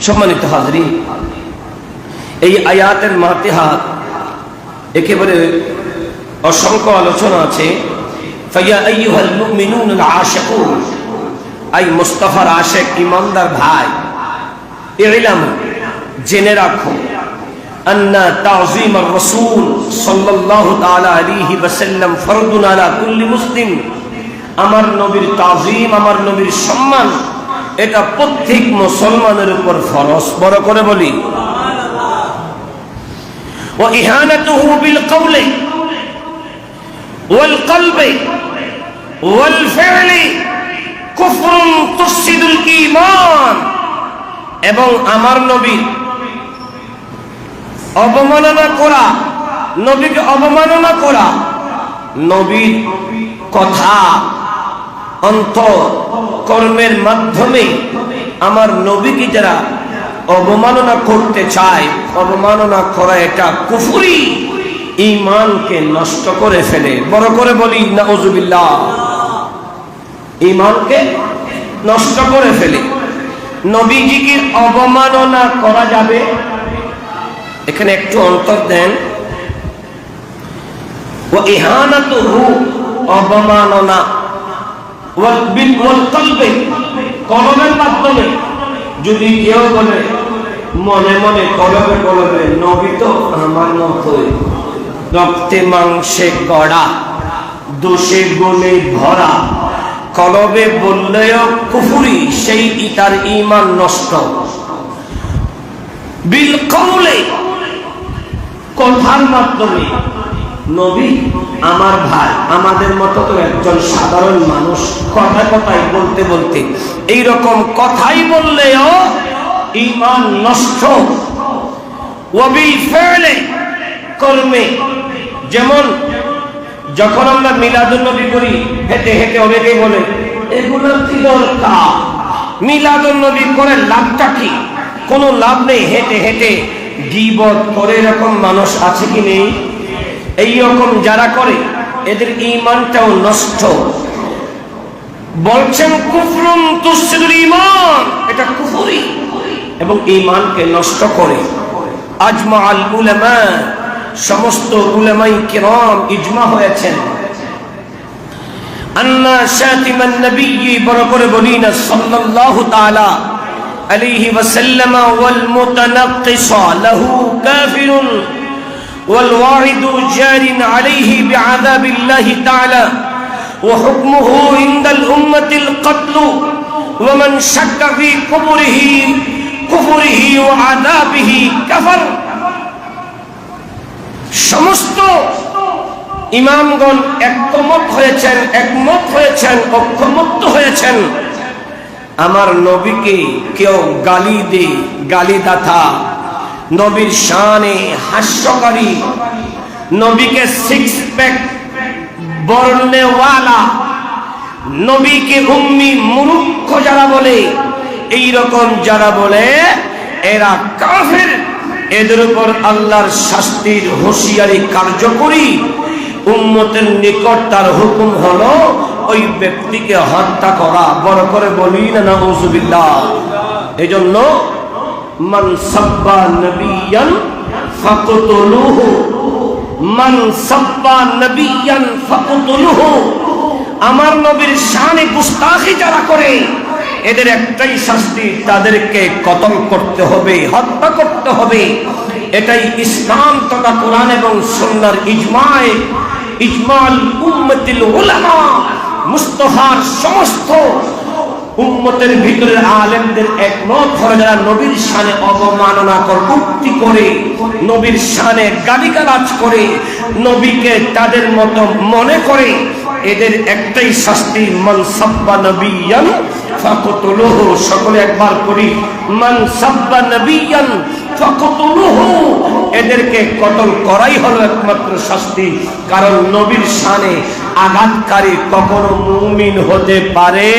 সম্মানিত হাজরিন, এই আয়াতের মাতিহাত একেবারে অসংখ্য আলোচনা আছে। ফাইয়া আইয়ুহাল মুমিনুনাল আশিকুন, আই মুস্তাফার আশিক ইমানদার ভাই, ইলামু জেনে রাখো, আন্না তাযীমার রাসূল সাল্লাল্লাহু তাআলা আলাইহি ওয়াসাল্লাম ফরদুন আলা কুল্লি মুসলিম। আমার নবীর তাযীম, আমার নবীর সম্মান, এটা প্রত্যেক মুসলমানের উপর ফরজ। বড় করে বলি, ওয়া ইহানাতুহু বিল কওলি ওয়াল কলবি ওয়াল ফি'লি কুফরুন তুফসিদুল ঈমান। এবং আমার নবী অবমাননা করা, নবীকে অবমাননা করা, নবীর কথা অন্তর কর্মের মাধ্যমে আমার নবীকে যারা অবমাননা করতে চায়, অবমাননা করা এটা কুফরি, ঈমানকে নষ্ট করে ফেলে। বড় করে বলি নাউযুবিল্লাহ, ঈমানকে নষ্ট করে ফেলে। নবীজিকে অবমাননা করা যাবে, এখানে একটু অন্তর দেন। ওয়া ইহানাতুহু অবমাননা, ওয়াল বিল ওয়াল কলবি কলবের মাধ্যমে। যদি কেউ বলে মনে মনে কলবে কলবে, নবী তো আমার মতোই, রক্তে মাংসে গড়া, দোষে গুণে ভরা, কলবে বললেও কুফরি, সেই তার ঈমান নষ্ট। বিল কওলে কথার মাধ্যমে, নবী আমার ভাই, আমাদের মতো তো একজন সাধারণ মানুষ, কথা কথাই বলতে বলতে এইরকম কথাই বললেও ঈমান নষ্ট। ওয়া বিল ফি'লি কর্মে, যেমন যখন আমরা মিলাদুন নবী করি, হেঁটে হেঁটে অনেকেই বলে এগুলো কি দরকার, মিলাদুন নবী করে লাভটা কি? কোনো লাভ নেই, হেঁটে হেঁটে গীবত করে এরকম মানুষ আছে কি নেই? এইরকম যারা করে এদের ঈমানটাও নষ্ট। বলছেন কুফরুন তুফসিদুল ঈমান, এটা কুফরি এবং ঈমানকে নষ্ট করে। আজমাআল উলামা, সমস্ত উলামায়ে কিরাম ইজমা হয়েছেন, আন্না শাতিমান নবী, বড় করে বলি না, সাল্লাল্লাহু তাআলা আলাইহি ওয়াসাল্লাম, ওয়াল মুতানাক্কিসা লাহু কাফিরুন ওয়াল ওয়াইদু জারিন আলাইহি বিআযাবিল্লাহি তাআলা ওয়া হুকমুহু ইনদাল উম্মাতিল কতলু ওয়া মান শাক্কা ফি কুফরিহি ওয়া আযাবিহি কাফার। সমস্ত ইমামগণ একমত হয়েছেন, ঐক্যমত হয়েছেন, আমার নবীকে কেউ গালি দে, গালি দাতা, নবীর শানে হাস্যকারী, নবীকে সিক্স প্যাক বর্ণেওয়ালা, নবীকে উম্মি মূর্খ যারা বলে, এইরকম যারা বলে এরা কাফের। এদের উপর আল্লাহর শাস্তির হুঁশিয়ারি কার্যকরী। উম্মতের নিকট তার হুকুম হলো ওই ব্যক্তিকে হত্যা করা। বড় করে বলি না নাউযুবিল্লাহ। এজন্য মান সাব্বা নবিয়ান ফাকতুলুহু, মান সাব্বা নবিয়ান ফাকতুলুহু। আমার নবীর শানে গুস্তাখি যারা করে এদের একটাই শাস্তি, তাদেরকে কতল করতে হবে, হত্যা করতে হবে। এটাই ইসলাম তথা কোরআন এবং সুন্নাহর ইজমাল উম্মতিল উলামা। মুস্তাফার সমস্ত উম্মতের ভিতরের আলেমদের একমত হয়ে যারা নবীর শানে অবমাননা করে, উক্তি করে, নবীর শানে গালিগালাজ করে, নবীকে তাদের মতো মনে করে, এদের একটাই শাস্তি, মান সাব্বা নবিয়ান ফাকতুলুহু। সকলে একবার করি, মান সাব্বা নবিয়ান ফাকতুলুহু। এদেরকে কতল করাই হলো একমাত্র শাস্তি, কারণ নবীর শানে আঘাতকারী কখনো মুমিন হতে পারে